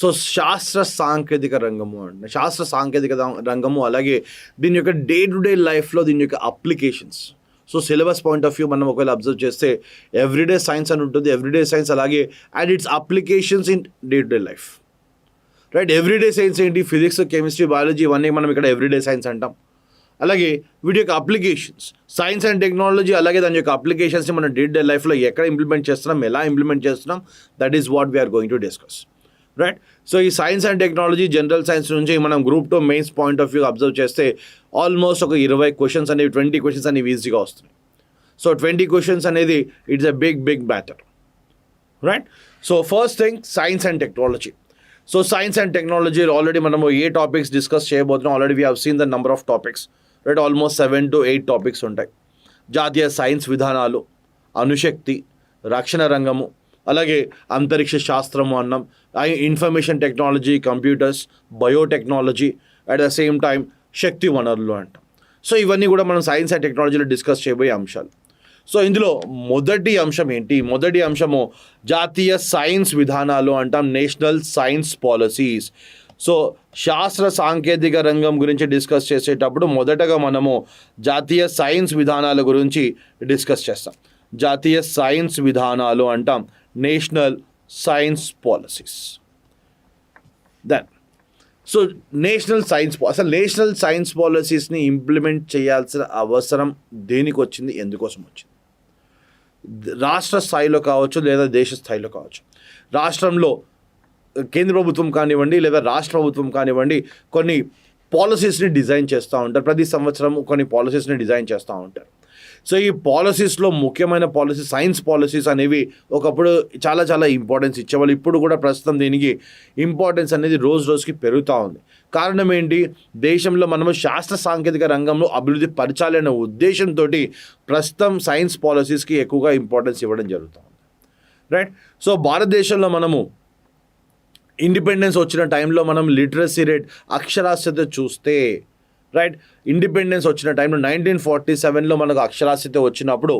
So శాస్త్ర సాంకేతిక రంగము అంటే శాస్త్ర సాంకేతిక రంగము, అలాగే దీని యొక్క డే టు డే లైఫ్లో దీని యొక్క applications. So syllabus point of view మనం ఒకవేళ అబ్జర్వ్ చేస్తే ఎవ్రీడే సైన్స్ అని ఉంటుంది, ఎవ్రీడే సైన్స్, అలాగే and its applications in day to day life, right. Everyday science ఏంటి? ఫిజిక్స్, కెమిస్ట్రీ, బయాలజీ, ఇవన్నీ మనం ఇక్కడ ఎవ్రీడే సైన్స్ అంటాం. అలాగే వీటి యొక్క అప్లికేషన్స్, సైన్స్ అండ్ టెక్నాలజీ, అలాగే దాని యొక్క అప్లికేషన్స్ని మనం డే టు డే లైఫ్లో ఎక్కడ ఇంప్లిమెంట్ చేస్తున్నాం, ఎలా ఇంప్లిమెంట్ చేస్తున్నాం, that is what we are going to discuss, right. So ఈ science and technology, general science నుంచి మనం group 2 mains point of view observe చేస్తే ఆల్మోస్ట్ ఒక 20 క్వశ్చన్స్ అనేవి, 20 క్వశ్చన్స్ అనేవి ఈజీగా వస్తున్నాయి. సో 20 క్వశ్చన్స్ అనేది it's a big matter, right. So first thing science and technology. So science and technology already మనము ఏ టాపిక్స్ డిస్కస్ చేయబోతున్నాం, already we have seen the number of topics, right. Almost 7 to 8 topics ఉంటాయి. జాతీయ science విధానాలు, అణుశక్తి, రక్షణ రంగము, అలాగే అంతరిక్ష శాస్త్రము అన్నాం, information technology, computers, biotechnology, at the same time శక్తి వనరులు అంటాం. సో ఇవన్నీ కూడా మనం సైన్స్ అండ్ టెక్నాలజీలో డిస్కస్ చేయబోయే అంశాలు. సో ఇందులో మొదటి అంశం ఏంటి? మొదటి అంశము జాతీయ సైన్స్ విధానాలు అంటాం, నేషనల్ సైన్స్ పాలసీస్. సో శాస్త్ర సాంకేతిక రంగం గురించి డిస్కస్ చేసేటప్పుడు మొదటగా మనము జాతీయ సైన్స్ విధానాల గురించి డిస్కస్ చేస్తాం. జాతీయ సైన్స్ విధానాలు అంటాం, national science policies. Then so national science పాలసీస్ని ఇంప్లిమెంట్ చేయాల్సిన అవసరం దేనికి వచ్చింది, ఎందుకోసం వచ్చింది? రాష్ట్ర స్థాయిలో కావచ్చు లేదా దేశ స్థాయిలో కావచ్చు. రాష్ట్రంలో కేంద్ర ప్రభుత్వం కానివ్వండి లేదా రాష్ట్ర ప్రభుత్వం కానివ్వండి కొన్ని పాలసీస్ని డిజైన్ చేస్తూ ఉంటారు. ప్రతి సంవత్సరం కొన్ని పాలసీస్ని డిజైన్ చేస్తూ ఉంటారు. సో ఈ పాలసీస్లో ముఖ్యమైన పాలసీ సైన్స్ పాలసీస్ అనేవి ఒకప్పుడు చాలా ఇంపార్టెన్స్ ఇచ్చేవాళ్ళు. ఇప్పుడు కూడా ప్రస్తుతం దీనికి ఇంపార్టెన్స్ అనేది రోజుకి పెరుగుతూ ఉంది. కారణం ఏంటి? దేశంలో మనము శాస్త్ర సాంకేతిక రంగంలో అభివృద్ధి పరచాలనే ఉద్దేశంతో ప్రస్తుతం సైన్స్ పాలసీస్కి ఎక్కువగా ఇంపార్టెన్స్ ఇవ్వడం జరుగుతుంది, రైట్. సో భారతదేశంలో మనము ఇండిపెండెన్స్ వచ్చిన టైంలో మనం లిటరసీ రేట్, అక్షరాస్యత చూస్తే, రైట్, ఇండిపెండెన్స్ వచ్చిన టైంలో 1947లో మనకు అక్షరాస్యత వచ్చినప్పుడు,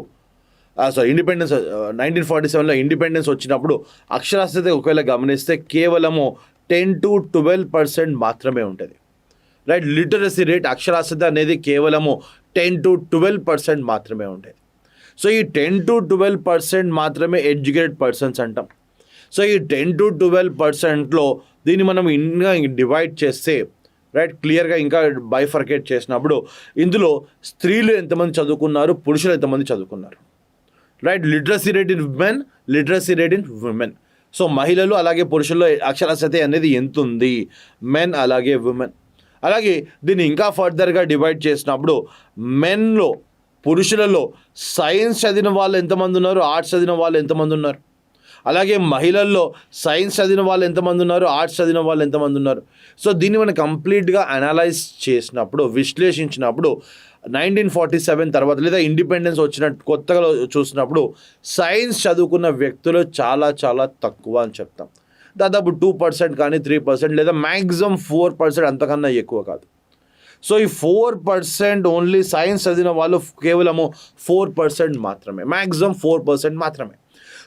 1947లో ఇండిపెండెన్స్ వచ్చినప్పుడు అక్షరాస్యత ఒకవేళ గమనిస్తే కేవలము 10 to 12% మాత్రమే ఉంటుంది, రైట్. లిటరసీ రేట్, అక్షరాస్యత అనేది కేవలము 10 to 12% మాత్రమే ఉంటుంది. సో ఈ 10 to 12% మాత్రమే ఎడ్యుకేటెడ్ పర్సన్స్ అంటాం. సో ఈ 10 to 12%లో దీన్ని మనం ఇంకా డివైడ్ చేస్తే, రైట్, క్లియర్గా ఇంకా బైఫర్కేట్ చేసినప్పుడు ఇందులో స్త్రీలు ఎంతమంది చదువుకున్నారు, పురుషులు ఎంతమంది చదువుకున్నారు, right. Literacy rate in women, literacy rate in women. So మహిళలు అలాగే పురుషుల్లో అక్షరాస్యత అనేది ఎంత ఉంది, మెన్ అలాగే విమెన్. అలాగే దీన్ని ఇంకా ఫర్దర్గా డివైడ్ చేసినప్పుడు మెన్లో, పురుషులలో సైన్స్ చదివిన వాళ్ళు ఎంతమంది ఉన్నారు, ఆర్ట్స్ చదివిన వాళ్ళు ఎంతమంది ఉన్నారు, అలాగే మహిళల్లో సైన్స్ చదివిన వాళ్ళు ఎంతమంది ఉన్నారు, ఆర్ట్స్ చదివిన వాళ్ళు ఎంతమంది ఉన్నారు. సో దీన్ని మనం కంప్లీట్గా అనలైజ్ చేసినప్పుడు, విశ్లేషించినప్పుడు 1947 తర్వాత లేదా ఇండిపెండెన్స్ వచ్చిన కొత్తగా చూసినప్పుడు సైన్స్ చదువుకున్న వ్యక్తులు చాలా తక్కువ అని చెప్తాం. దాదాపు 2% కానీ 3% లేదా మ్యాక్సిమం 4%, అంతకన్నా ఎక్కువ కాదు. సో ఈ 4% ఓన్లీ సైన్స్ చదివిన వాళ్ళు కేవలము 4% మాత్రమే, మ్యాక్సిమం 4% మాత్రమే.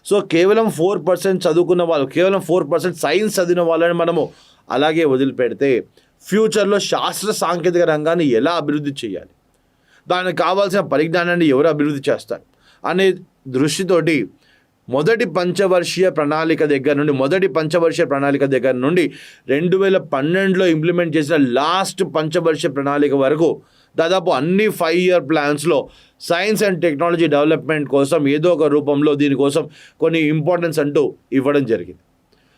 సో కేవలం 4% చదువుకున్న వాళ్ళు, కేవలం 4% సైన్స్ చదివిన వాళ్ళని మనము అలాగే వదిలిపెడితే ఫ్యూచర్లో శాస్త్ర సాంకేతిక రంగాన్ని ఎలా అభివృద్ధి చేయాలి, దానికి కావాల్సిన పరిజ్ఞానాన్ని ఎవరు అభివృద్ధి చేస్తారు అనే దృష్టితోటి మొదటి పంచవర్షీయ ప్రణాళిక దగ్గర నుండి 2012లో ఇంప్లిమెంట్ చేసిన లాస్ట్ పంచవర్షీయ ప్రణాళిక వరకు దాదాపు అన్ని 5-year ప్లాన్స్లో సైన్స్ అండ్ టెక్నాలజీ డెవలప్మెంట్ కోసం ఏదో ఒక రూపంలో దీనికోసం కొన్ని ఇంపార్టెన్స్ అంటూ ఇవ్వడం జరిగింది.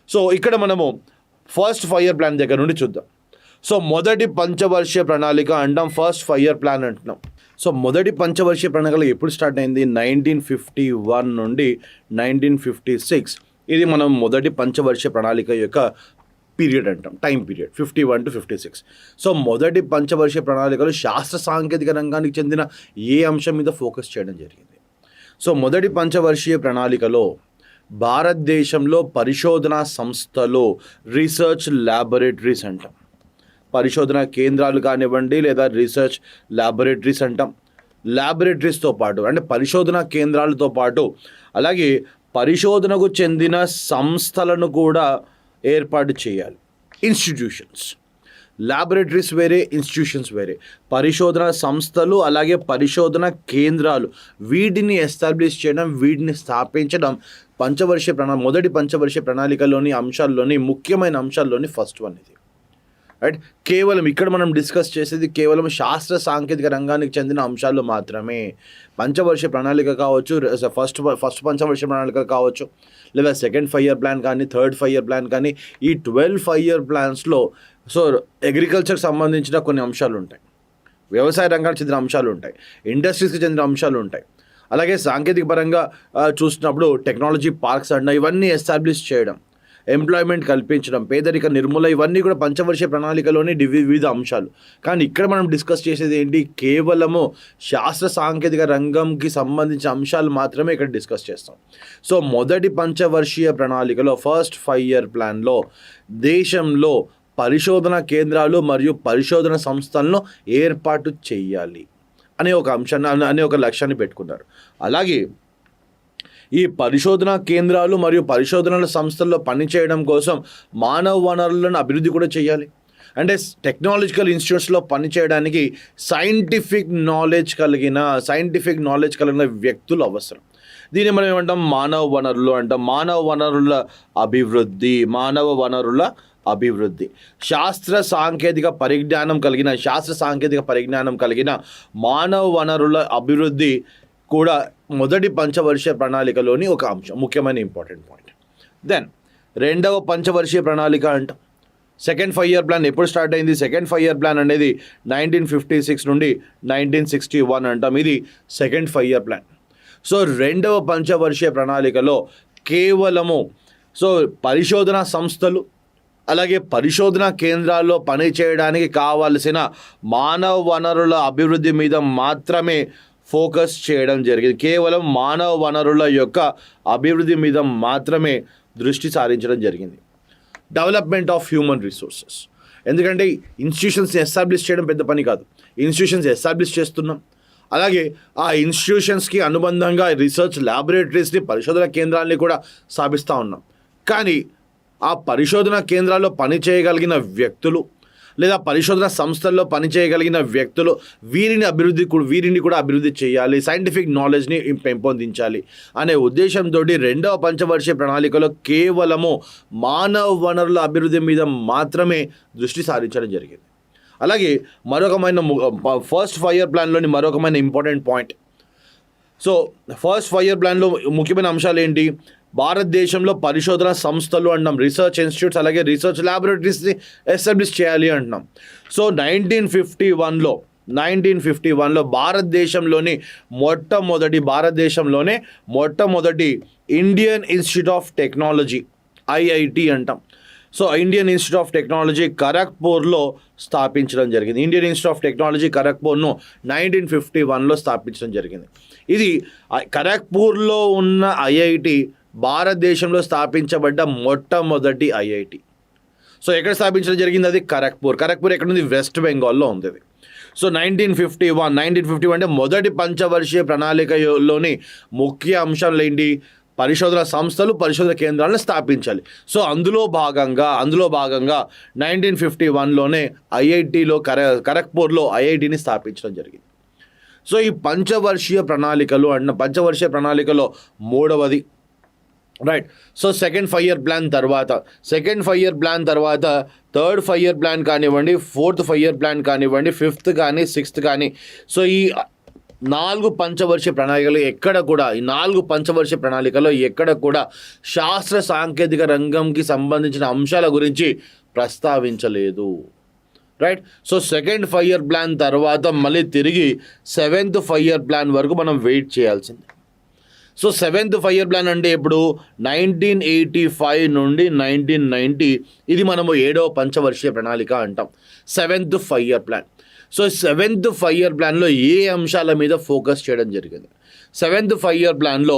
సో ఇక్కడ మనము ఫస్ట్ 5-year ప్లాన్ దగ్గర నుండి చూద్దాం. సో మొదటి పంచవర్షీయ ప్రణాళిక అంటాం, ఫస్ట్ 5-year ప్లాన్ అంటున్నాం. సో మొదటి పంచవర్షీయ ప్రణాళిక ఎప్పుడు స్టార్ట్ అయింది? 1951 నుండి 1956. ఇది మనం మొదటి పంచవర్షీయ ప్రణాళిక యొక్క పీరియడ్ అంటాం, టైం పీరియడ్ 51 to 56. సో మొదటి పంచవర్షీయ ప్రణాళికలో శాస్త్ర సాంకేతిక రంగానికి చెందిన ఏ అంశం మీద ఫోకస్ చేయడం జరిగింది? సో మొదటి పంచవర్షీయ ప్రణాళికలో భారతదేశంలో పరిశోధనా సంస్థలు, రీసెర్చ్ ల్యాబొరేటరీస్ అంటాం, పరిశోధన కేంద్రాలు కానివ్వండి లేదా రీసెర్చ్ ల్యాబొరేటరీస్ అంటాం. ల్యాబొరేటరీస్తో పాటు అంటే పరిశోధనా కేంద్రాలతో పాటు అలాగే పరిశోధనకు చెందిన సంస్థలను కూడా ఏర్పాటు చేయాలి. ఇన్స్టిట్యూషన్స్, ల్యాబొరేటరీస్ వేరే, ఇన్స్టిట్యూషన్స్ వేరే, పరిశోధన సంస్థలు అలాగే పరిశోధన కేంద్రాలు, వీటిని ఎస్టాబ్లిష్ చేయడం, వీటిని స్థాపించడం మొదటి పంచవర్ష ప్రణాళికలోని అంశాల్లోని ముఖ్యమైన అంశాల్లోని ఫస్ట్ వన్ ఇది. రైట్, కేవలం ఇక్కడ మనం డిస్కస్ చేసేది కేవలం శాస్త్ర సాంకేతిక రంగానికి చెందిన అంశాలు మాత్రమే. పంచవర్ష ప్రణాళిక కావచ్చు, ఫస్ట్ పంచవర్ష ప్రణాళిక కావచ్చు, లేదా సెకండ్ 5 ఇయర్ ప్లాన్ కానీ, థర్డ్ 5 ఇయర్ ప్లాన్ కానీ, ఈ 12 5 ఇయర్ ప్లాన్స్లో అగ్రికల్చర్కి సంబంధించిన కొన్ని అంశాలు ఉంటాయి, వ్యవసాయ రంగానికి చెందిన అంశాలు ఉంటాయి, ఇండస్ట్రీస్కి చెందిన అంశాలు ఉంటాయి. అలాగే సాంకేతిక పరంగా చూసినప్పుడు టెక్నాలజీ పార్క్స్ అన్న ఇవన్నీ ఎస్టాబ్లిష్ చేయడం, ఎంప్లాయ్మెంట్ కల్పించడం, పేదరిక నిర్మూలన, ఇవన్నీ కూడా పంచవర్ష ప్రణాళికలోని వివిధ అంశాలు. కానీ ఇక్కడ మనం డిస్కస్ చేసేది ఏంటి, కేవలము శాస్త్ర సాంకేతిక రంగంకి సంబంధించిన అంశాలు మాత్రమే ఇక్కడ డిస్కస్ చేస్తాం. సో మొదటి పంచవర్షీయ ప్రణాళికలో ఫస్ట్ 5 ఇయర్ ప్లాన్లో దేశంలో పరిశోధన కేంద్రాలు మరియు పరిశోధన సంస్థలను ఏర్పాటు చేయాలి అనే ఒక అంశాన్ని అనే ఒక లక్ష్యాన్ని పెట్టుకున్నారు. అలాగే ఈ పరిశోధనా కేంద్రాలు మరియు పరిశోధనల సంస్థల్లో పనిచేయడం కోసం మానవ వనరులను అభివృద్ధి కూడా చేయాలి. అంటే టెక్నాలజికల్ ఇన్స్టిట్యూట్స్లో పనిచేయడానికి సైంటిఫిక్ నాలెడ్జ్ కలిగిన వ్యక్తులు అవసరం. దీన్ని మనం ఏమంటాం, మానవ వనరులు అంటాం. మానవ వనరుల అభివృద్ధి, శాస్త్ర సాంకేతిక పరిజ్ఞానం కలిగిన మానవ వనరుల అభివృద్ధి కూడా మొదటి పంచవర్షీయ ప్రణాళికలోని ఒక అంశం, ముఖ్యమైన ఇంపార్టెంట్ పాయింట్. దెన్ రెండవ పంచవర్షీయ ప్రణాళిక అంటాం. సెకండ్ 5 ఇయర్ ప్లాన్ ఎప్పుడు స్టార్ట్ అయింది? సెకండ్ 5 ఇయర్ ప్లాన్ అనేది 1956 నుండి 1961 అంటాం. ఇది సెకండ్ 5 ఇయర్ ప్లాన్. సో రెండవ పంచవర్షీయ ప్రణాళికలో కేవలము పరిశోధనా సంస్థలు అలాగే పరిశోధనా కేంద్రాల్లో పనిచేయడానికి కావాల్సిన మానవ వనరుల అభివృద్ధి మీద మాత్రమే ఫోకస్ చేయడం జరిగింది. కేవలం మానవ వనరుల యొక్క అభివృద్ధి మీద మాత్రమే దృష్టి సారించడం జరిగింది. డెవలప్మెంట్ ఆఫ్ హ్యూమన్ రిసోర్సెస్, ఎందుకంటే ఇన్స్టిట్యూషన్స్ని ఎస్టాబ్లిష్ చేయడం పెద్ద పని కాదు. ఇన్స్టిట్యూషన్స్ ఎస్టాబ్లిష్ చేస్తున్నాం, అలాగే ఆ ఇన్స్టిట్యూషన్స్కి అనుబంధంగా రీసెర్చ్ ల్యాబొరేటరీస్ని, పరిశోధన కేంద్రాలని కూడా స్థాపిస్తూ ఉన్నాం. కానీ ఆ పరిశోధన కేంద్రాల్లో పనిచేయగలిగిన వ్యక్తులు లేదా పరిశోధన సంస్థల్లో పనిచేయగలిగిన వ్యక్తులు వీరిని కూడా అభివృద్ధి చేయాలి, సైంటిఫిక్ నాలెడ్జ్ని పెంపొందించాలి అనే ఉద్దేశంతో రెండవ పంచవర్షీయ ప్రణాళికలో కేవలము మానవ వనరుల అభివృద్ధి మీద మాత్రమే దృష్టి సారించడం జరిగింది. అలాగే ఫస్ట్ 5 ఇయర్ ప్లాన్లోని మరొకమైన ఇంపార్టెంట్ పాయింట్. ఫస్ట్ 5 ఇయర్ ప్లాన్లో ముఖ్యమైన అంశాలు ఏంటి? భారతదేశంలో పరిశోధన సంస్థలు అంటున్నాం, రీసెర్చ్ ఇన్స్టిట్యూట్స్ అలాగే రీసెర్చ్ ల్యాబొరేటరీస్ని ఎస్టాబ్లిష్ చేయాలి అంటున్నాం. 1951లో భారతదేశంలోనే మొట్టమొదటి Indian institute of technology, IIT అంటాం. ఇండియన్ ఇన్స్టిట్యూట్ ఆఫ్ టెక్నాలజీ ఖరగ్పూర్లో స్థాపించడం జరిగింది. ఇండియన్ ఇన్స్టిట్యూట్ ఆఫ్ టెక్నాలజీ ఖరగ్పూర్ను 1951లో స్థాపించడం జరిగింది. ఇది ఖరగ్పూర్లో ఉన్న ఐఐటి భారతదేశంలో స్థాపించబడ్డ మొట్టమొదటి ఐఐటి. ఎక్కడ స్థాపించడం జరిగింది? అది ఖరగ్పూర్ ఎక్కడ ఉంది? వెస్ట్ బెంగాల్లో ఉంది అది. 1951 అంటే మొదటి పంచవర్షీయ ప్రణాళికలోని ముఖ్య అంశాలు ఏంటి? పరిశోధన సంస్థలు, పరిశోధన కేంద్రాలను స్థాపించాలి. అందులో భాగంగా 1951లోనే ఐఐటిలో ఖరగ్పూర్లో ఐఐటిని స్థాపించడం జరిగింది. ఈ పంచవర్షీయ ప్రణాళికలో మూడవది, రైట్. సెకండ్ 5 ఇయర్ ప్లాన్ తర్వాత థర్డ్ 5 ఇయర్ ప్లాన్ కానివ్వండి, ఫోర్త్ 5 ఇయర్ ప్లాన్ కానివ్వండి, ఫిఫ్త్ కానీ, సిక్స్త్ కానీ, ఈ 4 పంచవర్షీయ ప్రణాళికలు ఎక్కడ కూడా శాస్త్ర సాంకేతిక రంగంకి సంబంధించిన అంశాల గురించి ప్రస్తావించలేదు, రైట్. సెకండ్ 5 ఇయర్ ప్లాన్ తర్వాత మళ్ళీ తిరిగి 7th 5 ఇయర్ ప్లాన్ వరకు మనం వెయిట్ చేయాల్సిందే. 7th 5 ఇయర్ ప్లాన్ అంటే ఇప్పుడు 1985 నుండి 1990, ఇది మనము 7వ పంచవర్షీయ ప్రణాళిక అంటాం, 7th 5 year plan. 7th 5 year ప్లాన్లో ఏ అంశాల మీద ఫోకస్ చేయడం జరిగింది? 7th 5 ఇయర్ ప్లాన్లో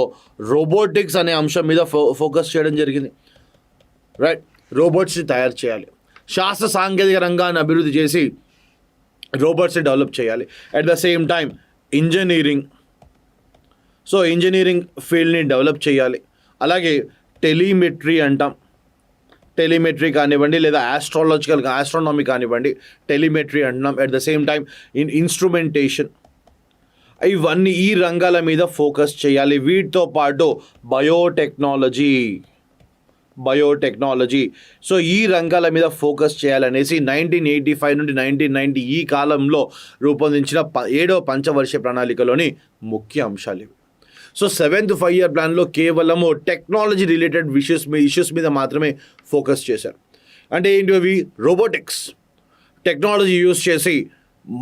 రోబోటిక్స్ అనే అంశం మీద ఫోకస్ చేయడం జరిగింది, రైట్. రోబోట్స్ని తయారు చేయాలి, శాస్త్ర సాంకేతిక రంగాన్ని అభివృద్ధి చేసి రోబోట్స్ని డెవలప్ చేయాలి. At the same time engineering ఫీల్డ్ని డెవలప్ చేయాలి. అలాగే టెలిమెట్రీ అంటాం, టెలిమెట్రీ కానివ్వండి, లేదా ఆస్ట్రానమీ కానివ్వండి, టెలిమెట్రీ అంటున్నాం. At the same time instrumentation, ఇవన్నీ ఈ రంగాల మీద ఫోకస్ చేయాలి. వీటితో పాటు బయోటెక్నాలజీ, సో ఈ రంగాల మీద ఫోకస్ చేయాలనేసి 1985 నుండి 1990 ఈ కాలంలో రూపొందించిన 7వ పంచవర్ష ప్రణాళికలోని ముఖ్య అంశాలు ఇవి. సో 7th 5-year ప్లాన్లో కేవలము టెక్నాలజీ రిలేటెడ్ ఇష్యూస్ మీద మాత్రమే ఫోకస్ చేశారు. అంటే ఏంటి అవి? రోబోటిక్స్, టెక్నాలజీ యూస్ చేసి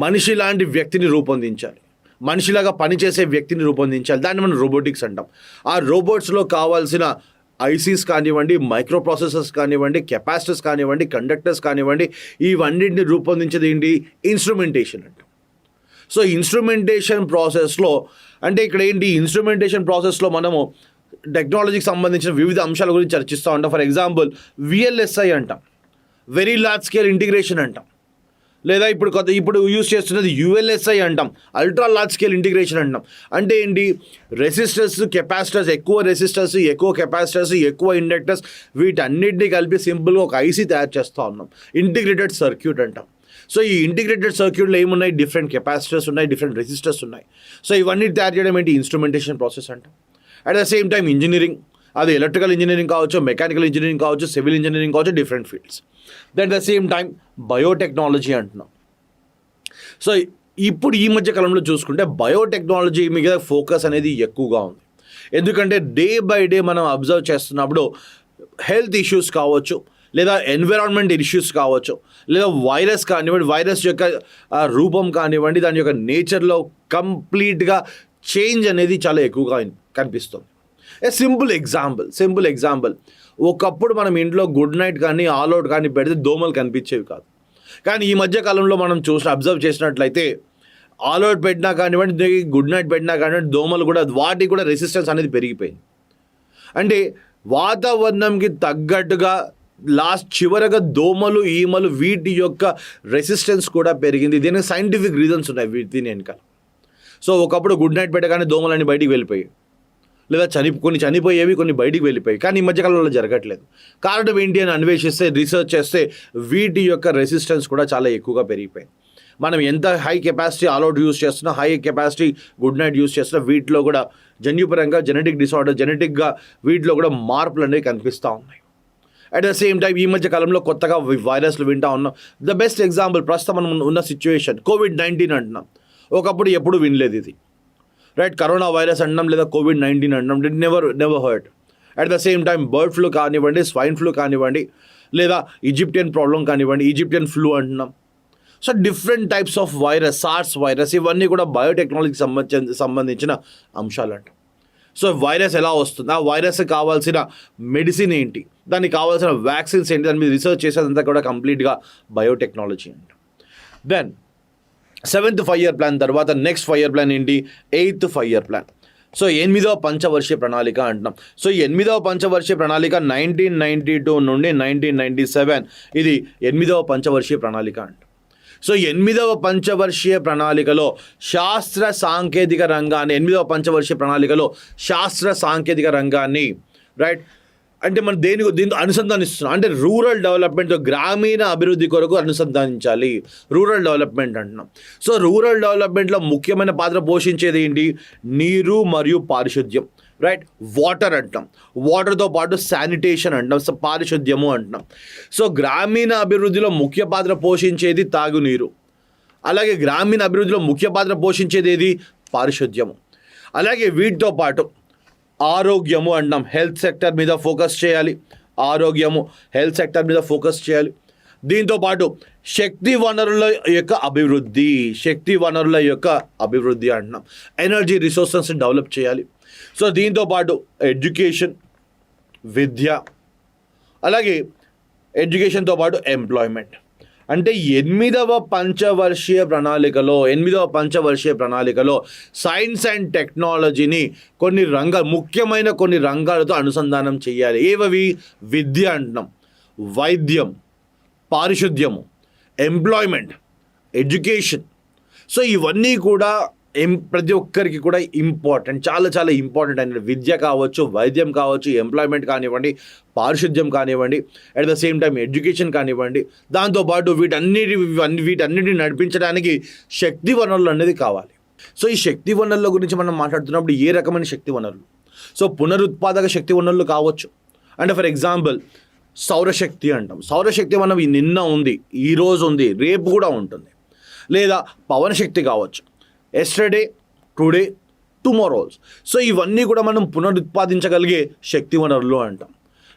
మనిషి లాంటి వ్యక్తిని రూపొందించాలి, మనిషిలాగా పనిచేసే వ్యక్తిని రూపొందించాలి. దాన్ని మనం రోబోటిక్స్ అంటాం. ఆ రోబోట్స్లో కావాల్సిన ఐసీస్ కానివ్వండి, మైక్రో ప్రాసెసర్స్ కానివ్వండి, కెపాసిటర్స్ కానివ్వండి, కండక్టర్స్ కానివ్వండి, ఇవన్నింటిని రూపొందించేది ఏంటి? ఇన్స్ట్రుమెంటేషన్ అంటాం. సో ఇన్స్ట్రుమెంటేషన్ ప్రాసెస్లో అంటే ఇక్కడ ఏంటి? ఇన్స్ట్రుమెంటేషన్ ప్రాసెస్లో మనము టెక్నాలజీకి సంబంధించిన వివిధ అంశాల గురించి చర్చిస్తూ ఉంటాం. ఫర్ ఎగ్జాంపుల్ విఎల్ఎస్ఐ అంటాం, వెరీ లార్జ్ స్కేల్ ఇంటిగ్రేషన్ అంటాం. లేదా ఇప్పుడు యూజ్ చేస్తున్నది యుఎల్ఎస్ఐ అంటాం, అల్ట్రా లార్జ్ స్కేల్ ఇంటిగ్రేషన్ అంటాం. అంటే ఏంటి? రెసిస్టర్స్, కెపాసిటర్స్, ఎక్కువ రెసిస్టర్స్, ఎక్కువ కెపాసిటర్స్, ఎక్కువ ఇండక్టర్స్, వీటన్నిటిని కలిపి సింపుల్గా ఒక ఐసీ తయారు చేస్తూ ఉన్నాం. ఇంటిగ్రేటెడ్ సర్క్యూట్ అంటాం. సో ఈ ఇంటిగ్రేటెడ్ సర్క్యూట్లో ఏమున్నాయి? డిఫరెంట్ కెపాసిటర్స్ ఉన్నాయి, డిఫరెంట్ రెసిస్టర్స్ ఉన్నాయి. సో ఇవన్నీ తయారు చేయడం ఏంటి? ఇన్స్ట్రుమెంటేషన్ ప్రాసెస్ అంటాం. At the same time engineering, అది ఎలక్ట్రికల్ ఇంజనీరింగ్ కావచ్చు, మెకానికల్ ఇంజనీరింగ్ కావచ్చు, సివిల్ ఇంజనీరింగ్ కావచ్చు, different fields. That the same time biotechnology అంటున్నాం. సో ఇప్పుడు ఈ మధ్య కాలంలో చూసుకుంటే బయోటెక్నాలజీ మీద ఫోకస్ అనేది ఎక్కువగా ఉంది. ఎందుకంటే డే బై డే మనం అబ్జర్వ్ చేస్తున్నప్పుడు హెల్త్ ఇష్యూస్ కావచ్చు, లేదా ఎన్విరాన్మెంట్ ఇష్యూస్ కావచ్చు, లేదా వైరస్ కానివ్వండి, వైరస్ యొక్క రూపం కానివ్వండి, దాని యొక్క నేచర్లో కంప్లీట్గా చేంజ్ అనేది చాలా ఎక్కువగా కనిపిస్తుంది. ఏ సింపుల్ ఎగ్జాంపుల్, ఒకప్పుడు మనం ఇంట్లో గుడ్ నైట్ కానీ ఆల్ అవుట్ కానీ పెడితే దోమలు కనిపించేవి కాదు. కానీ ఈ మధ్య కాలంలో మనం అబ్జర్వ్ చేసినట్లయితే ఆల్ అవుట్ పెట్టినా కానివ్వండి, గుడ్ నైట్ పెట్టినా కానివ్వండి, దోమలు కూడా వాటికి కూడా రెసిస్టెన్స్ అనేది పెరిగిపోయింది. అంటే వాతావరణంకి తగ్గట్టుగా చివరగా దోమలు, ఈమలు, వీటి యొక్క రెసిస్టెన్స్ కూడా పెరిగింది. దీనికి సైంటిఫిక్ రీజన్స్ ఉన్నాయి దీని వెనకాల. సో ఒకప్పుడు గుడ్ నైట్ పెట్టగానే దోమలన్నీ బయటికి వెళ్ళిపోయాయి, లేదా కొన్ని చనిపోయేవి, కొన్ని బయటికి వెళ్ళిపోయాయి. కానీ ఈ మధ్యకాలంలో జరగట్లేదు. కారణం ఏంటి అని అన్వేషిస్తే, రీసెర్చ్ చేస్తే వీటి యొక్క రెసిస్టెన్స్ కూడా చాలా ఎక్కువగా పెరిగిపోయింది. మనం ఎంత హై కెపాసిటీ ఆల్అవుట్ యూస్ చేస్తున్నా, high capacity good night use చేస్తున్నా, వీటిలో కూడా జన్యుపరంగా జెనెటిక్ డిసార్డర్, జెనెటిక్గా వీటిలో కూడా మార్పులు అనేవి కనిపిస్తూ ఉన్నాయి. అట్ ద సేమ్ టైం ఈ మధ్య కాలంలో కొత్తగా వైరస్లు వింటూ ఉన్నాం. ద బెస్ట్ ఎగ్జాంపుల్ ప్రస్తుతం మనం ఉన్న సిచ్యువేషన్ COVID-19 అంటున్నాం. ఒకప్పుడు ఎప్పుడు వినలేదు ఇది, రైట్? కరోనా వైరస్ అంటున్నాం, లేదా COVID-19 అంటున్నాం. Did never heard. At the same time bird flu కానివ్వండి, స్వైన్ ఫ్లూ కానివ్వండి, లేదా ఈజిప్టియన్ ప్రాబ్లం కానివ్వండి, ఈజిప్టియన్ ఫ్లూ అంటున్నాం. So different types of virus, sirs virus, ఇవన్నీ కూడా బయోటెక్నాలజీకి సంబంధించిన అంశాలు అంట. సో వైరస్ ఎలా వస్తుంది, ఆ వైరస్కి కావాల్సిన మెడిసిన్ ఏంటి, దానికి కావాల్సిన వ్యాక్సిన్స్ ఏంటి, దాని మీద రీసెర్చ్ చేసేదంతా కూడా కంప్లీట్గా బయోటెక్నాలజీ అంట. దెన్ 7th 5-year ప్లాన్ తర్వాత నెక్స్ట్ 5-year ప్లాన్ ఏంటి? 8th 5-year plan. సో 8వ పంచవర్షీయ ప్రణాళిక అంటున్నాం. సో 8వ పంచవర్షీయ ప్రణాళిక 1992 నుండి 1997, ఇది 8వ పంచవర్షీయ ప్రణాళిక అంట. సో 8వ పంచవర్షీయ ప్రణాళికలో శాస్త్ర సాంకేతిక రంగాన్ని, 8వ పంచవర్షీయ ప్రణాళికలో శాస్త్ర సాంకేతిక రంగాన్ని, రైట్, అంటే మనం దీంతో అనుసంధానిస్తున్నాం. అంటే రూరల్ డెవలప్మెంట్, గ్రామీణ అభివృద్ధి కొరకు అనుసంధానించాలి, రూరల్ డెవలప్మెంట్ అంటున్నాం. సో రూరల్ డెవలప్మెంట్లో ముఖ్యమైన పాత్ర పోషించేది ఏంటి? నీరు మరియు పారిశుద్ధ్యం, రైట్? వాటర్ అంటాం. వాటర్తో పాటు శానిటేషన్ అంటాం, పారిశుద్ధ్యము అంటున్నాం. సో గ్రామీణ అభివృద్ధిలో ముఖ్య పాత్ర పోషించేది తాగునీరు, అలాగే గ్రామీణ అభివృద్ధిలో ముఖ్య పాత్ర పోషించేది ఏది? పారిశుద్ధ్యము. అలాగే వీటితో పాటు ఆరోగ్యము అంటాం. హెల్త్ సెక్టర్ మీద ఫోకస్ చేయాలి, ఆరోగ్యము, హెల్త్ సెక్టర్ మీద ఫోకస్ చేయాలి. దీంతోపాటు శక్తి వనరుల యొక్క అభివృద్ధి అంటున్నాం. ఎనర్జీ రిసోర్సెస్ డెవలప్ చేయాలి. సో దీంతోపాటు ఎడ్యుకేషన్, విద్య, అలాగే ఎడ్యుకేషన్తో పాటు ఎంప్లాయ్మెంట్. అంటే 8వ పంచవర్షీయ ప్రణాళికలో సైన్స్ అండ్ టెక్నాలజీని ముఖ్యమైన కొన్ని రంగాలతో అనుసంధానం చేయాలి. ఏవవి? విద్య అంటున్నాం, వైద్యం, పారిశుద్ధ్యము, ఎంప్లాయ్మెంట్, ఎడ్యుకేషన్. సో ఇవన్నీ కూడా ప్రతి ఒక్కరికి కూడా ఇంపార్టెంట్, చాలా చాలా ఇంపార్టెంట్ అయిన విద్య కావచ్చు, వైద్యం కావచ్చు, ఎంప్లాయ్మెంట్ కానివ్వండి, పారిశుద్ధ్యం కానివ్వండి, at the same time education కానివ్వండి, దాంతోపాటు వీటన్నిటిని నడిపించడానికి శక్తి వనరులు అనేది కావాలి. సో ఈ శక్తి వనరుల గురించి మనం మాట్లాడుతున్నప్పుడు ఏ రకమైన శక్తి వనరులు? సో పునరుత్పాదక శక్తి వనరులు కావచ్చు. అంటే ఫర్ ఎగ్జాంపుల్ సౌరశక్తి అంటాం. సౌరశక్తి మనం నిన్న ఉంది, ఈరోజు ఉంది, రేపు కూడా ఉంటుంది. లేదా పవన శక్తి కావచ్చు, ఎస్టర్డే, టుడే, టుమారోస్. సో ఇవన్నీ కూడా మనం పునరుత్పాదించగలిగే శక్తి వనరులు అంటాం.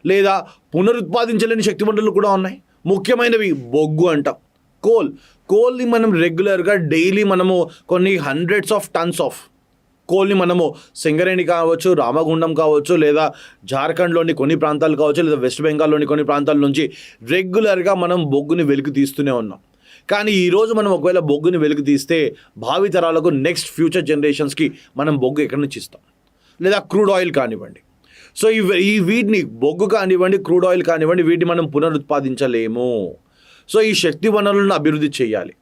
లేదా పునరుత్పాదించలేని శక్తి వనరులు కూడా ఉన్నాయి. ముఖ్యమైనవి బొగ్గు అంటాం, కోల్ని మనం రెగ్యులర్గా డైలీ మనము కొన్ని హండ్రెడ్స్ ఆఫ్ టన్స్ ఆఫ్ కోల్ని మనము సింగరేణి కావచ్చు, రామగుండం కావచ్చు, లేదా జార్ఖండ్లోని కొన్ని ప్రాంతాలు కావచ్చు, లేదా వెస్ట్ బెంగాల్లోని కొన్ని ప్రాంతాల నుంచి రెగ్యులర్గా మనం బొగ్గుని వెలికి తీస్తూనే ఉన్నాం. కానీ ఈరోజు మనం ఒకవేళ బొగ్గుని వెలికి తీస్తే భావితరాలకు నెక్స్ట్ ఫ్యూచర్ జనరేషన్స్కి మనం బొగ్గు ఎక్కడి నుంచి ఇస్తాం? లేదా క్రూడ్ ఆయిల్ కానివ్వండి. సో వీటిని బొగ్గు కానివ్వండి, క్రూడ్ ఆయిల్ కానివ్వండి, వీటిని మనం పునరుత్పాదించలేము. సో ఈ శక్తి వనరులను అభివృద్ధి చేయాలి.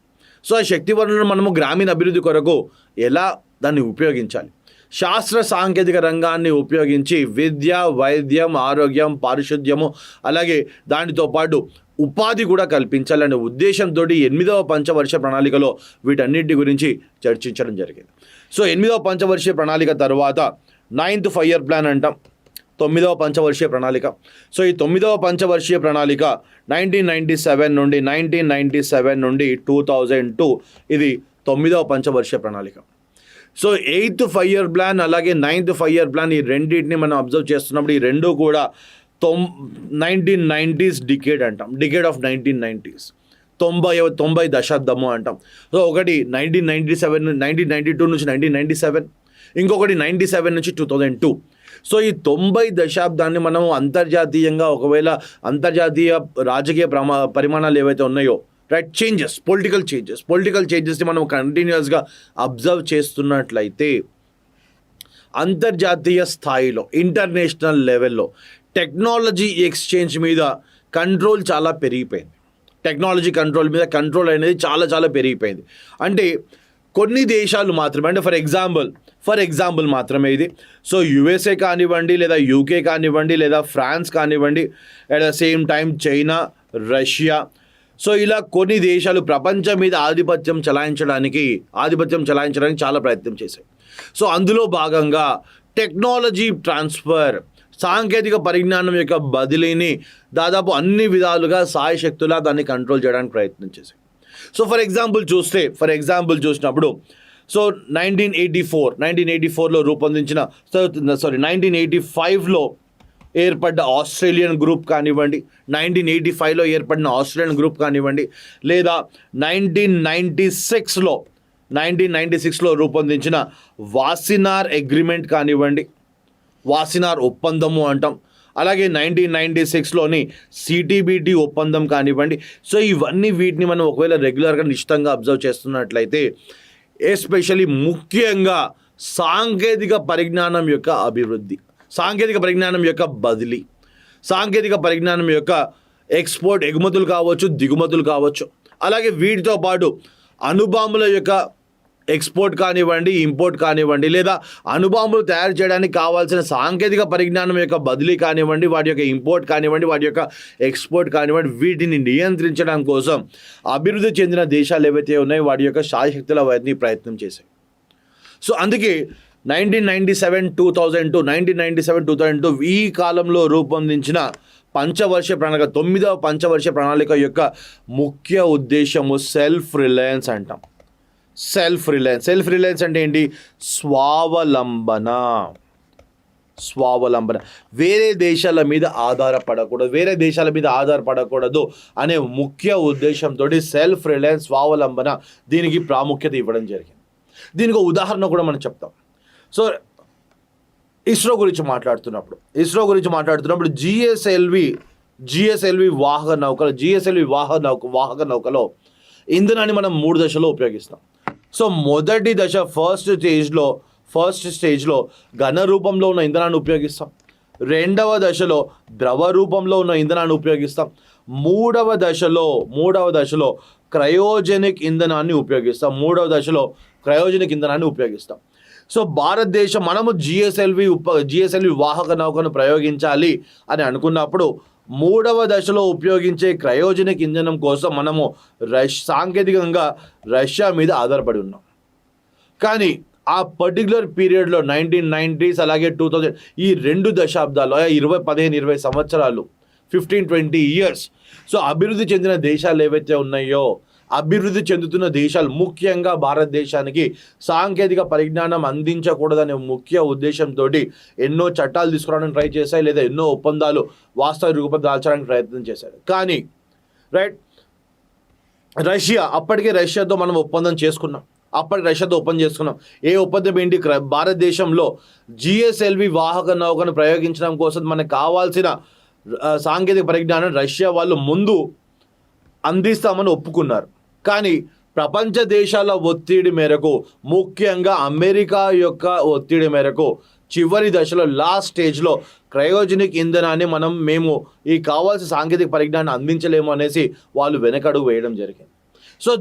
సో ఆ శక్తి వనరులను మనము గ్రామీణ అభివృద్ధి కొరకు ఎలా దాన్ని ఉపయోగించాలి? శాస్త్ర సాంకేతిక రంగాన్ని ఉపయోగించి విద్య, వైద్యం, ఆరోగ్యం, పారిశుద్ధ్యము, అలాగే దానితో పాటు ఉపాధి కూడా కల్పించాలనే ఉద్దేశంతో 8వ పంచవర్ష ప్రణాళికలో వీటన్నిటి గురించి చర్చించడం జరిగింది. సో 8వ పంచవర్షీయ ప్రణాళిక తర్వాత 9th 5-year ప్లాన్ అంటాం, 9వ పంచవర్షీయ ప్రణాళిక. సో ఈ 9వ పంచవర్షీయ ప్రణాళిక 1997 నుండి 2002 ఇది 9వ పంచవర్షీయ ప్రణాళిక. సో 8th 5-year ప్లాన్ అలాగే 9th 5-year ప్లాన్, ఈ రెండింటిని మనం అబ్జర్వ్ చేస్తున్నప్పుడు ఈ రెండు కూడా 1990s డికేడ్ అంటాం, డికేడ్ ఆఫ్ 1990s, 90 దశాబ్దము అంటాం. సో ఒకటి 1992 నుంచి 1997, ఇంకొకటి 97 నుంచి 2002. సో ఈ 90 దశాబ్దాన్ని మనం అంతర్జాతీయంగా ఒకవేళ అంతర్జాతీయ రాజకీయ పరిమాణాలు ఏవైతే ఉన్నాయో, రైట్, పొలిటికల్ చేంజెస్ని మనం కంటిన్యూస్గా అబ్జర్వ్ చేస్తున్నట్లయితే అంతర్జాతీయ స్థాయిలో, ఇంటర్నేషనల్ లెవెల్లో టెక్నాలజీ ఎక్స్చేంజ్ మీద కంట్రోల్ చాలా పెరిగిపోయింది. టెక్నాలజీ కంట్రోల్ అనేది చాలా పెరిగిపోయింది. అంటే కొన్ని దేశాలు మాత్రమే, అంటే ఫర్ ఎగ్జాంపుల్ మాత్రమే ఇది. సో యుఎస్ఏ కానివ్వండి, లేదా యూకే కానివ్వండి, లేదా ఫ్రాన్స్ కానివ్వండి, at the same time China, Russia, so ఇలా కొన్ని దేశాలు ప్రపంచం మీద ఆధిపత్యం చలాయించడానికి చాలా ప్రయత్నం చేశాయి. సో అందులో భాగంగా టెక్నాలజీ ట్రాన్స్ఫర్, సాంకేతిక పరిజ్ఞానం యొక్క బదిలీని దాదాపు అన్ని విధాలుగా సాయశక్తులా దాన్ని కంట్రోల్ చేయడానికి ప్రయత్నం చేశాయి. సో ఫర్ ఎగ్జాంపుల్ చూసినప్పుడు సో 1984లో రూపొందించిన 1985లో ఏర్పడ్డ ఆస్ట్రేలియన్ గ్రూప్ కానివ్వండి, 1985లో ఏర్పడిన ఆస్ట్రేలియన్ గ్రూప్ కానివ్వండి, లేదా 1996లో రూపొందించిన వాసినార్ అగ్రిమెంట్ కానివ్వండి, వాసినార్ ఒప్పందము అంటాం. అలాగే 1996లోని సిటీబీటీ ఒప్పందం కానివ్వండి. సో వీటిని మనం ఒకవేళ రెగ్యులర్గా నిశ్చితంగా అబ్జర్వ్ చేస్తున్నట్లయితే, ఎస్పెషల్లీ ముఖ్యంగా సాంకేతిక పరిజ్ఞానం యొక్క అభివృద్ధి, సాంకేతిక పరిజ్ఞానం యొక్క బదిలీ, సాంకేతిక పరిజ్ఞానం యొక్క ఎక్స్పోర్ట్, ఎగుమతులు కావచ్చు, దిగుమతులు కావచ్చు, అలాగే వీటితో పాటు అణుబాంబుల యొక్క ఎక్స్పోర్ట్ కానివ్వండి, ఇంపోర్ట్ కానివ్వండి, లేదా అణుబాంబులు తయారు చేయడానికి కావాల్సిన సాంకేతిక పరిజ్ఞానం యొక్క బదిలీ కానివ్వండి, వాటి యొక్క ఇంపోర్ట్ కానివ్వండి, వాటి యొక్క ఎక్స్పోర్ట్ కానివ్వండి, వీటిని నియంత్రించడం కోసం అభివృద్ధి చెందిన దేశాలు ఏవైతే ఉన్నాయో వాటి యొక్క శాయశక్తుల వాటిని ప్రయత్నం చేశాయి. సో అందుకే 1997-2002 ఈ కాలంలో రూపొందించిన పంచవర్ష ప్రణాళిక, 9వ పంచవర్ష ప్రణాళిక యొక్క ముఖ్య ఉద్దేశము సెల్ఫ్ రిలయన్స్ అంటాం. సెల్ఫ్ రిలయన్స్ అంటే ఏంటి? స్వావలంబన. వేరే దేశాల మీద ఆధారపడకూడదు అనే ముఖ్య ఉద్దేశంతో సెల్ఫ్ రిలయన్స్, స్వావలంబన, దీనికి ప్రాముఖ్యత ఇవ్వడం జరిగింది. దీనికి ఉదాహరణ కూడా మనం చెప్తాం. సో ఇస్రో గురించి మాట్లాడుతున్నప్పుడు జిఎస్ఎల్వి వాహక నౌకలో ఇంధనాన్ని మనం 3 దశలో ఉపయోగిస్తాం. సో మొదటి దశ ఫస్ట్ స్టేజ్లో ఘన రూపంలో ఉన్న ఇంధనాన్ని ఉపయోగిస్తాం. రెండవ దశలో ద్రవ రూపంలో ఉన్న ఇంధనాన్ని ఉపయోగిస్తాం. మూడవ దశలో క్రయోజెనిక్ ఇంధనాన్ని ఉపయోగిస్తాం. మూడవ దశలో క్రయోజనిక్ ఇంధనాన్ని ఉపయోగిస్తాం. సో భారతదేశం మనము జిఎస్ఎల్వి వాహక నౌకను ప్రయోగించాలి అని అనుకున్నప్పుడు 3వ దశలో ఉపయోగించే క్రయోజనిక్ ఇంధనం కోసం మనము సాంకేతికంగా రష్యా మీద ఆధారపడి ఉన్నాం. కానీ ఆ పర్టికులర్ పీరియడ్లో 1990s అలాగే 2000 ఈ 2 దశాబ్దాలు 15-20 సంవత్సరాలు 15-20 ఇయర్స్. సో అభివృద్ధి చెందిన దేశాలు ఏవైతే ఉన్నాయో, అభివృద్ధి చెందుతున్న దేశాలు ముఖ్యంగా భారతదేశానికి సాంకేతిక పరిజ్ఞానం అందించకూడదనే ముఖ్య ఉద్దేశంతో ఎన్నో చట్టాలు తీసుకురావడానికి ట్రై చేశాయి, లేదా ఎన్నో ఒప్పందాలు వాస్తవ రూపం దాల్చడానికి ప్రయత్నం చేశారు. కానీ అప్పటికే రష్యాతో మనం ఒప్పందం చేసుకున్నాం. ఏ ఒప్పందం ఏంటి? భారతదేశంలో జిఎస్ఎల్వి వాహక నౌకను ప్రయోగించడం కోసం మనకు కావాల్సిన సాంకేతిక పరిజ్ఞానం రష్యా వాళ్ళు ముందు అందిస్తామని ఒప్పుకున్నారు. కానీ ప్రపంచ దేశాల ఒత్తిడి మేరకు, ముఖ్యంగా అమెరికా యొక్క ఒత్తిడి మేరకు చివరి దశలో లాస్ట్ స్టేజ్లో క్రయోజనిక్ ఇంధనాన్ని మేము ఈ కావాల్సిన సాంకేతిక పరిజ్ఞానాన్ని అందించలేము అనేసి వాళ్ళు వెనకడుగు వేయడం జరిగింది. సో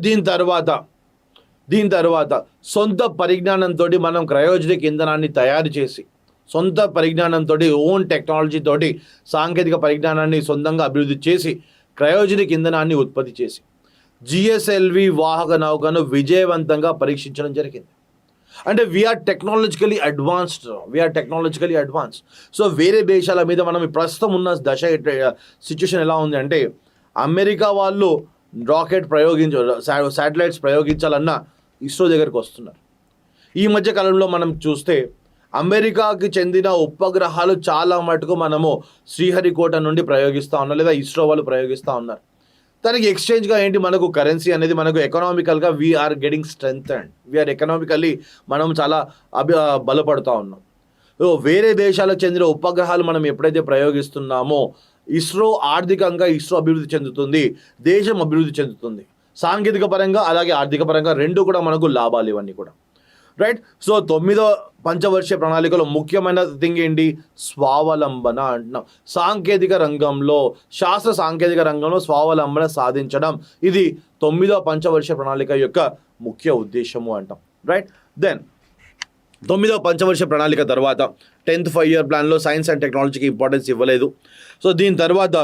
దీని తర్వాత సొంత పరిజ్ఞానంతో మనం క్రయోజనిక్ ఇంధనాన్ని తయారు చేసి, సొంత పరిజ్ఞానంతో ఓన్ టెక్నాలజీతోటి సాంకేతిక పరిజ్ఞానాన్ని సొంతంగా అభివృద్ధి చేసి క్రయోజనిక్ ఇంధనాన్ని ఉత్పత్తి చేసి జిఎస్ఎల్వి వాహక నౌకను విజయవంతంగా పరీక్షించడం జరిగింది. అంటే వీఆర్ టెక్నాలజికలీ అడ్వాన్స్డ్. సో వేరే దేశాల మీద మనం ప్రస్తుతం ఉన్న సిచ్యువేషన్ ఎలా ఉంది అంటే, అమెరికా వాళ్ళు రాకెట్ శాటిలైట్స్ ప్రయోగించాలన్నా ఇస్రో దగ్గరికి వస్తున్నారు. ఈ మధ్య కాలంలో మనం చూస్తే అమెరికాకి చెందిన ఉపగ్రహాలు చాలా మటుకు మనము శ్రీహరికోట నుండి ప్రయోగిస్తూ ఉన్నాం, లేదా ఇస్రో వాళ్ళు ప్రయోగిస్తూ ఉన్నారు. దానికి ఎక్స్చేంజ్గా ఏంటి? మనకు కరెన్సీ అనేది మనకు ఎకనామికల్గా we are getting strength and we are economically మనం చాలా బలపడుతూ ఉన్నాం. వేరే దేశాలకు చెందిన ఉపగ్రహాలు మనం ఎప్పుడైతే ప్రయోగిస్తున్నామో ఇస్రో అభివృద్ధి చెందుతుంది, దేశం అభివృద్ధి చెందుతుంది. సాంకేతిక పరంగా అలాగే ఆర్థిక పరంగా రెండు కూడా మనకు లాభాలు ఇవన్నీ కూడా, రైట్? సో 9వ పంచవర్ష ప్రణాళికలో ముఖ్యమైన థింగ్ ఏంటి? స్వావలంబన అంటున్నాం. శాస్త్ర సాంకేతిక రంగంలో స్వావలంబన సాధించడం, ఇది 9వ పంచవర్ష ప్రణాళిక యొక్క ముఖ్య ఉద్దేశము అంటాం, రైట్? దెన్ 9వ పంచవర్ష ప్రణాళిక తర్వాత 10th 5-year ప్లాన్లో సైన్స్ అండ్ టెక్నాలజీకి ఇంపార్టెన్స్ ఇవ్వలేదు. సో దీని తర్వాత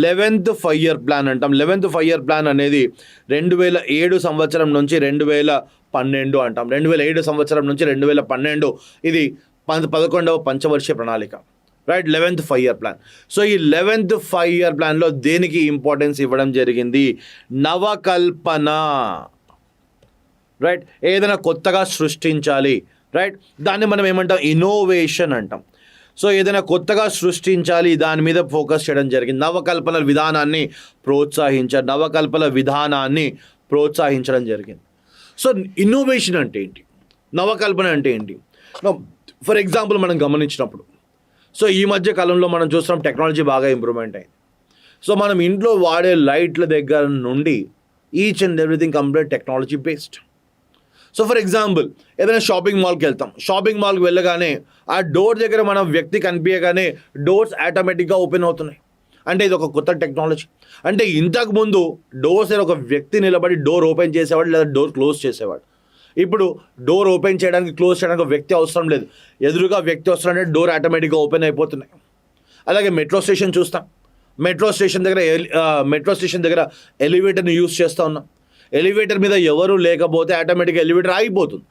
11th 5-year ప్లాన్ అంటాం. 11th 5-year ప్లాన్ అనేది 2007 సంవత్సరం నుంచి 2012 అంటాం. 2007 సంవత్సరం నుంచి 2012 ఇది 11వ పంచవర్ష ప్రణాళిక, right? 11th 5-year plan. So ఈ 11th 5-year ప్లాన్లో దేనికి ఇంపార్టెన్స్ ఇవ్వడం జరిగింది? నవకల్పన, రైట్? ఏదైనా కొత్తగా సృష్టించాలి, రైట్? దాన్ని మనం ఏమంటాం? ఇన్నోవేషన్ అంటాం. సో ఏదైనా కొత్తగా సృష్టించాలి, దాని మీద ఫోకస్ చేయడం జరిగింది. నవకల్పన విధానాన్ని ప్రోత్సహించడం జరిగింది. సో ఇన్నోవేషన్ అంటే ఏంటి? నవకల్పన అంటే ఏంటి? ఫర్ ఎగ్జాంపుల్ మనం గమనించినప్పుడు, సో ఈ మధ్య కాలంలో మనం చూస్తున్నాం టెక్నాలజీ బాగా ఇంప్రూవ్మెంట్ అయింది. సో మనం ఇంట్లో వాడే లైట్ల దగ్గర నుండి each and everything complete technology based. So for example ఏదైనా షాపింగ్ మాల్కి వెళ్తాం. షాపింగ్ మాల్కి వెళ్ళగానే ఆ డోర్ దగ్గర మనం వ్యక్తి కనిపించగానే డోర్స్ ఆటోమేటిక్గా ఓపెన్ అవుతున్నాయి. అంటే ఇది ఒక కొత్త టెక్నాలజీ. అంటే ఇంతకుముందు డోర్స్ దగ్గర ఒక వ్యక్తి నిలబడి డోర్ ఓపెన్ చేసేవాడు, లేదా డోర్ క్లోజ్ చేసేవాడు. ఇప్పుడు డోర్ ఓపెన్ చేయడానికి, క్లోజ్ చేయడానికి వ్యక్తి అవసరం లేదు. ఎదురుగా వ్యక్తి వస్తున్నాడంటే డోర్ ఆటోమేటిక్గా ఓపెన్ అయిపోతున్నాయి. అలాగే మెట్రో స్టేషన్ చూస్తాం. మెట్రో స్టేషన్ దగ్గర ఎలివేటర్ని యూజ్ చేస్తూ ఉన్నాం. ఎలివేటర్ మీద ఎవరు లేకపోతే ఆటోమేటిక్గా ఎలివేటర్ ఆగిపోతుంది.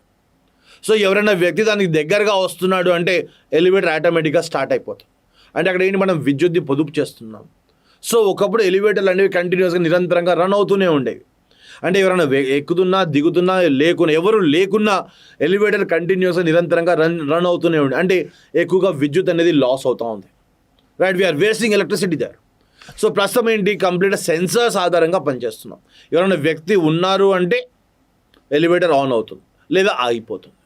సో ఎవరైనా వ్యక్తి దానికి దగ్గరగా వస్తున్నాడు అంటే ఎలివేటర్ ఆటోమేటిక్గా స్టార్ట్ అయిపోతుంది. అంటే అక్కడ ఏంటి? మనం విద్యుత్ని పొదుపు చేస్తున్నాం. సో ఒకప్పుడు ఎలివేటర్లు అనేవి కంటిన్యూస్గా నిరంతరంగా రన్ అవుతూనే ఉండేవి. అంటే ఎవరైనా ఎక్కుతున్నా దిగుతున్నా ఎవరు లేకున్నా ఎలివేటర్ కంటిన్యూస్గా నిరంతరంగా రన్ అవుతూనే ఉండే. అంటే ఎక్కువగా విద్యుత్ అనేది లాస్ అవుతూ ఉంది, right? We are wasting electricity there. So ప్రస్తుతం ఏంటి? కంప్లీట్గా సెన్సర్స్ ఆధారంగా పనిచేస్తున్నాం. ఎవరైనా వ్యక్తి ఉన్నారు అంటే ఎలివేటర్ ఆన్ అవుతుంది, లేదా ఆగిపోతుంది.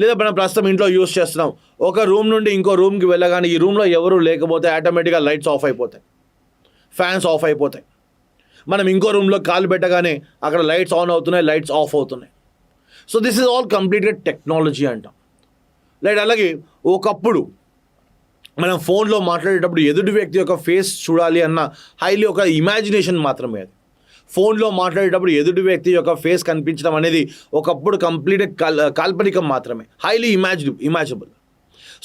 లేదా మనం ప్రస్తుతం ఇంట్లో యూస్ చేస్తున్నాం. ఒక రూమ్ నుండి ఇంకో రూమ్కి వెళ్ళగానే ఈ రూమ్లో ఎవరు లేకపోతే ఆటోమేటిక్గా లైట్స్ ఆఫ్ అయిపోతాయి, ఫ్యాన్స్ ఆఫ్ అయిపోతాయి. మనం ఇంకో రూమ్లో కాలు పెట్టగానే అక్కడ లైట్స్ ఆన్ అవుతున్నాయి, లైట్స్ ఆఫ్ అవుతున్నాయి. సో దిస్ ఈజ్ ఆల్ కంప్లీట్గా టెక్నాలజీ అంటాం, రైట్? అలాగే ఒకప్పుడు మనం ఫోన్లో మాట్లాడేటప్పుడు ఎదుటి వ్యక్తి యొక్క ఫేస్ చూడాలి అన్న హైలీ ఒక ఇమాజినేషన్ మాత్రమే అది. ఫోన్లో మాట్లాడేటప్పుడు ఎదుటి వ్యక్తి యొక్క ఫేస్ కనిపించడం అనేది ఒకప్పుడు కంప్లీట్ కాల్పనికం మాత్రమే, హైలీ ఇమాజినబుల్.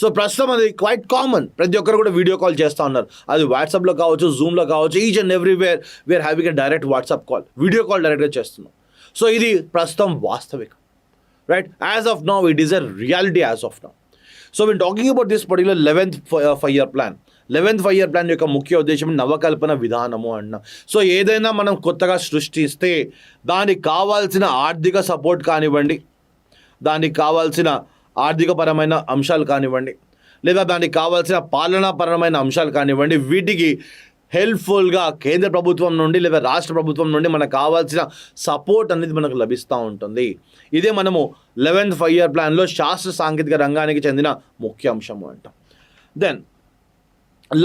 సో ప్రస్తుతం అది క్వైట్ కామన్, ప్రతి ఒక్కరు కూడా వీడియో కాల్ చేస్తూ ఉన్నారు. అది వాట్సాప్లో కావచ్చు, జూమ్లో కావచ్చు, each and everywhere we are having a direct WhatsApp call, video call డైరెక్ట్గా చేస్తున్నాం. సో ఇది ప్రస్తుతం వాస్తవికం, right? As of now it is a reality as of now. So we're talking about this particular 11th 5-year plan. 11th 5-year plan యొక్క ముఖ్య ఉద్దేశం నవకల్పన విధానము అన్నాం. సో ఏదైనా మనం కొత్తగా సృష్టిస్తే దానికి కావాల్సిన ఆర్థిక సపోర్ట్ కానివ్వండి, దానికి కావాల్సిన ఆర్థికపరమైన అంశాలు కానివ్వండి, లేదా దానికి కావాల్సిన పాలనాపరమైన అంశాలు కానివ్వండి, వీటికి హెల్ప్ఫుల్గా కేంద్ర ప్రభుత్వం నుండి లేదా రాష్ట్ర ప్రభుత్వం నుండి మనకు కావాల్సిన సపోర్ట్ అనేది మనకు లభిస్తూ ఉంటుంది. ఇదే మనము 11th 5-year ప్లాన్లో శాస్త్ర సాంకేతిక రంగానికి చెందిన ముఖ్య అంశము అంటాం. Then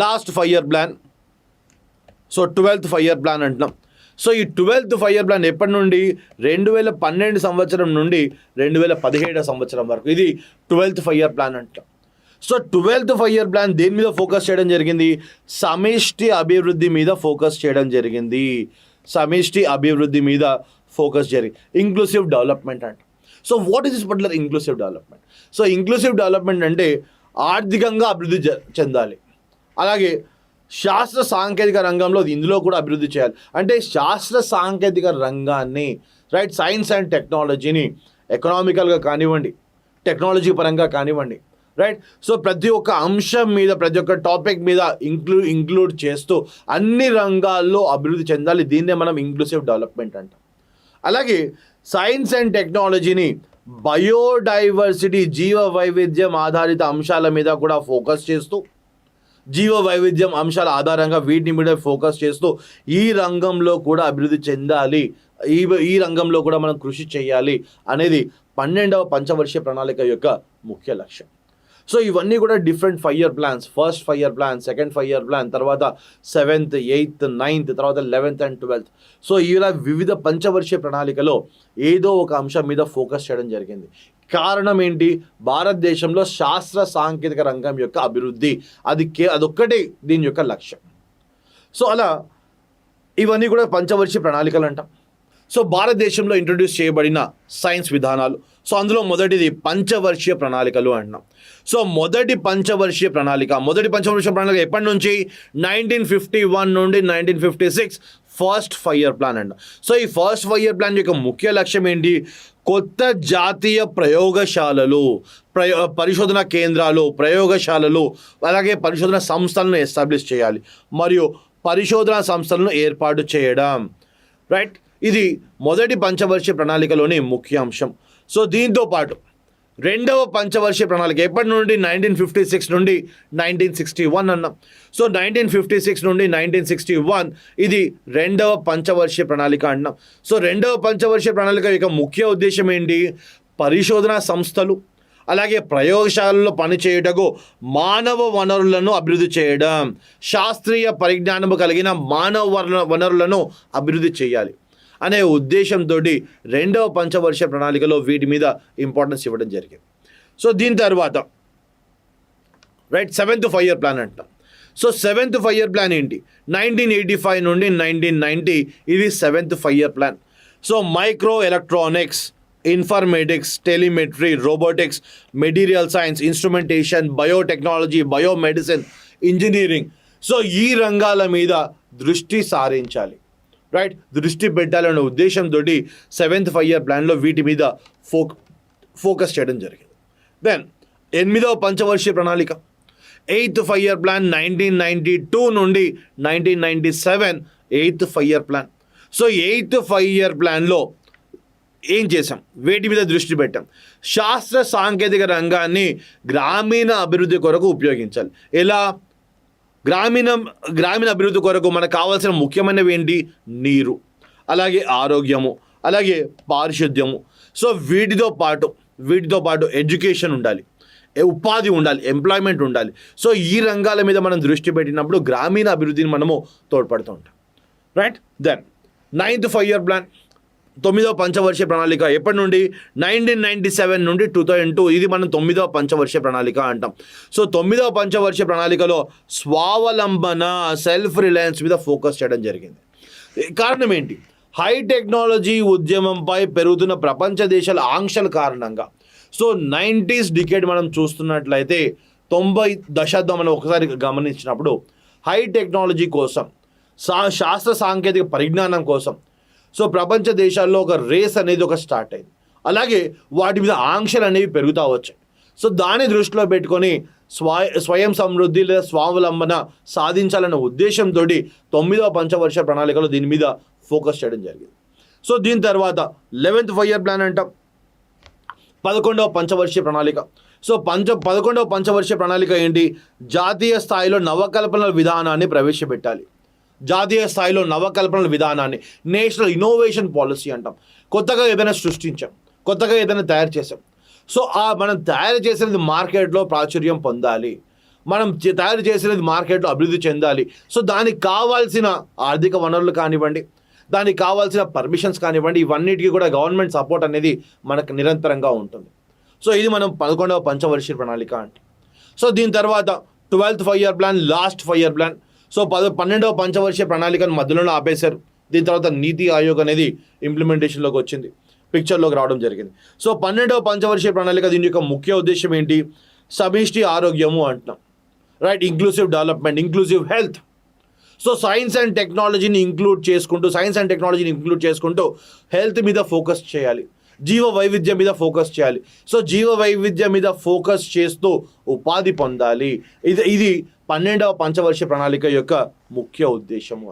last 5-year plan, so 12th 5-year plan అంటున్నాం. సో ఈ 12th 5-year ప్లాన్ ఎప్పటి నుండి 2012 సంవత్సరం నుండి 2017 సంవత్సరం వరకు, ఇది 12th 5-year ప్లాన్ అంటాం. సో 12th 5-year ప్లాన్ దేని మీద ఫోకస్ చేయడం జరిగింది? సమిష్టి అభివృద్ధి మీద ఫోకస్ చేయడం జరిగింది. సమిష్టి అభివృద్ధి మీద ఫోకస్ జరిగింది. ఇంక్లూసివ్ డెవలప్మెంట్ అంట. So what is this particular inclusive development? So inclusive development అంటే ఆర్థికంగా అభివృద్ధి చెందాలి, అలాగే శాస్త్ర సాంకేతిక రంగంలో ఇందులో కూడా అభివృద్ధి చేయాలి. అంటే శాస్త్ర సాంకేతిక రంగాన్ని, రైట్, సైన్స్ అండ్ టెక్నాలజీని ఎకనామికల్గా కానివ్వండి, టెక్నాలజీ పరంగా కానివ్వండి, రైట్. సో ప్రతి ఒక్క అంశం మీద, ప్రతి ఒక్క టాపిక్ మీద ఇంక్లూడ్ చేస్తూ అన్ని రంగాల్లో అభివృద్ధి చెందాలి. దీన్నే మనం ఇంక్లూసివ్ డెవలప్మెంట్ అంటాం. అలాగే సైన్స్ అండ్ టెక్నాలజీని బయోడైవర్సిటీ, జీవ వైవిధ్యం ఆధారిత అంశాల మీద కూడా ఫోకస్ చేస్తూ, జీవ వైవిధ్యం అంశాల ఆధారంగా వీటిని మీద ఫోకస్ చేస్తూ ఈ రంగంలో కూడా అభివృద్ధి చెందాలి, ఈ రంగంలో కూడా మనం కృషి చేయాలి అనేది 12వ పంచవర్షీయ ప్రణాళిక యొక్క ముఖ్య లక్ష్యం. సో ఇవన్నీ కూడా different 5-year plans. First 5-year plan, second 5-year plan, తర్వాత 7th, 8th, 9th, తర్వాత 11th and 12th. సో ఇలా వివిధ పంచవర్షీయ ప్రణాళికలో ఏదో ఒక అంశం మీద ఫోకస్ చేయడం జరిగింది. కారణం ఏంటి? భారతదేశంలో శాస్త్ర సాంకేతిక రంగం యొక్క అభివృద్ధి, అదొక్కటే దీని యొక్క లక్ష్యం. సో అలా ఇవన్నీ కూడా పంచవర్షీయ ప్రణాళికలు అంటాం. సో భారతదేశంలో ఇంట్రొడ్యూస్ చేయబడిన సైన్స్ విధానాలు, సో అందులో మొదటిది పంచవర్షీయ ప్రణాళికలు అంటున్నాం. సో మొదటి పంచవర్షీయ ప్రణాళిక ఎప్పటి నుంచి? 1951 నుండి 1956 ఫస్ట్ 5-year ప్లాన్ అంట. సో ఈ ఫస్ట్ 5-year ప్లాన్ యొక్క ముఖ్య లక్ష్యం ఏంటి? కొత్త జాతీయ ప్రయోగశాలలు, పరిశోధన కేంద్రాలు, ప్రయోగశాలలు, అలాగే పరిశోధన సంస్థలను ఎస్టాబ్లిష్ చేయాలి మరియు పరిశోధన సంస్థలను ఏర్పాటు చేయడం, రైట్. ఇది మొదటి పంచవర్షీయ ప్రణాళికలోని ముఖ్య అంశం. సో దీంతో పాటు రెండవ పంచవర్షీయ ప్రణాళిక ఎప్పటి నుండి? 1956 నుండి 1961 అన్నాం. సో 1956 నుండి 1961 ఇది రెండవ పంచవర్షీయ ప్రణాళిక అంటున్నాం. సో రెండవ పంచవర్షీయ ప్రణాళిక యొక్క ముఖ్య ఉద్దేశం ఏంటి? పరిశోధనా సంస్థలు, అలాగే ప్రయోగశాలలో పనిచేయుటకు మానవ వనరులను అభివృద్ధి చేయడం, శాస్త్రీయ పరిజ్ఞానము కలిగిన మానవ వనరులను అభివృద్ధి చేయాలి అనే ఉద్దేశంతో రెండవ పంచవర్షీయ ప్రణాళికలో వీటి మీద ఇంపార్టెన్స్ ఇవ్వడం జరిగింది. సో దీని తర్వాత రైట్ 7th 5-year ప్లాన్ అంటాం. సో 7th 5-year ప్లాన్ ఏంటి? 1985 నుండి 1990 ఇది 7th 5-year plan. So micro electronics, informatics, telemetry, robotics, material science, instrumentation, biotechnology, biomedicine, engineering, so ఈ రంగాల మీద దృష్టి సారించాలి, రైట్, దృష్టి పెట్టాలనే ఉద్దేశంతో 7th 5-year ప్లాన్లో వీటి మీద ఫోకస్ చేయడం జరిగింది. దెన్ 8వ పంచవర్షీయ ప్రణాళిక 8th 5-year ప్లాన్ 1992 నుండి 1997 8th 5-year plan. So 8th 5-year ప్లాన్లో ఏం చేసాం? వేటి మీద దృష్టి పెట్టాం? శాస్త్ర సాంకేతిక రంగాన్ని గ్రామీణ అభివృద్ధి కొరకు ఉపయోగించాలి. ఎలా? గ్రామీణ అభివృద్ధి కొరకు మనకు కావాల్సిన ముఖ్యమైనవి ఏంటి? నీరు, అలాగే ఆరోగ్యము, అలాగే పారిశుద్ధ్యము. సో వీటితో పాటు ఎడ్యుకేషన్ ఉండాలి, ఉపాధి ఉండాలి, ఎంప్లాయ్మెంట్ ఉండాలి. సో ఈ రంగాల మీద మనం దృష్టి పెట్టినప్పుడు గ్రామీణ అభివృద్ధిని మనము తోడ్పడుతూ ఉంటాం, right. Then 9th 5-year plan 9వ పంచవర్షీయ ప్రణాళిక ఎప్పటి నుండి? 1997 నుండి 2002 ఇది మనం 9వ పంచవర్షీయ ప్రణాళిక అంటాం. సో 9వ పంచవర్షీయ ప్రణాళికలో స్వావలంబన, సెల్ఫ్ రిలయన్స్ మీద ఫోకస్ చేయడం జరిగింది. కారణం ఏంటి? హై టెక్నాలజీ ఉద్యమంపై పెరుగుతున్న ప్రపంచ దేశాల ఆంక్షల కారణంగా. సో 90s డికేడ్ మనం చూస్తున్నట్లయితే 90 దశాబ్దం మనం ఒకసారి గమనించినప్పుడు హై టెక్నాలజీ కోసం, శాస్త్ర సాంకేతిక పరిజ్ఞానం కోసం సో ప్రపంచ దేశాల్లో ఒక రేస్ అనేది ఒక స్టార్ట్ అయింది. అలాగే వాటి మీద ఆంక్షలు అనేవి పెరుగుతూ వచ్చాయి. సో దాన్ని దృష్టిలో పెట్టుకొని స్వయం సమృద్ధి లేదా స్వావలంబన సాధించాలనే ఉద్దేశంతో 9వ పంచవర్ష ప్రణాళికలో దీని మీద ఫోకస్ చేయడం జరిగింది. సో దీని తర్వాత 11th 5-year ప్లాన్ అంటాం, 11వ పంచవర్షీయ ప్రణాళిక. సో 11వ పంచవర్షీయ ప్రణాళిక ఏంటి? జాతీయ స్థాయిలో నవకల్పనల విధానాన్ని ప్రవేశపెట్టాలి. జాతీయ స్థాయిలో నవకల్పనల విధానాన్ని, నేషనల్ ఇన్నోవేషన్ పాలసీ అంటాం. కొత్తగా ఏదైనా సృష్టించాం, కొత్తగా ఏదైనా తయారు చేసాం. సో మనం తయారు చేసినది మార్కెట్లో ప్రాచుర్యం పొందాలి, మనం తయారు చేసినది మార్కెట్లో అభివృద్ధి చెందాలి. సో దానికి కావాల్సిన ఆర్థిక వనరులు కానివ్వండి, దానికి కావాల్సిన పర్మిషన్స్ కానివ్వండి, ఇవన్నిటికీ కూడా గవర్నమెంట్ సపోర్ట్ అనేది మనకు నిరంతరంగా ఉంటుంది. సో ఇది మనం 11వ పంచవర్షీయ ప్రణాళిక అంటే. సో దీని తర్వాత 12th 5-year plan, last 5-year plan. So 12వ పంచవర్షీయ ప్రణాళికను మధ్యలోనే ఆపేశారు. దీని తర్వాత నీతి ఆయోగ్ అనేది ఇంప్లిమెంటేషన్లోకి వచ్చింది, పిక్చర్లోకి రావడం జరిగింది. సో 12వ పంచవర్షీయ ప్రణాళిక దీని యొక్క ముఖ్య ఉద్దేశం ఏంటి? సమిష్టి ఆరోగ్యము అంటున్నాం, right? Inclusive development, inclusive health. So science and టెక్నాలజీని ఇంక్లూడ్ చేసుకుంటూ హెల్త్ మీద ఫోకస్ చేయాలి, జీవ వైవిధ్యం మీద ఫోకస్ చేయాలి. సో జీవ వైవిధ్యం మీద ఫోకస్ చేస్తూ ఉపాధి పొందాలి. ఇది 12వ పంచవర్ష ప్రణాళిక యొక్క ముఖ్య ఉద్దేశము.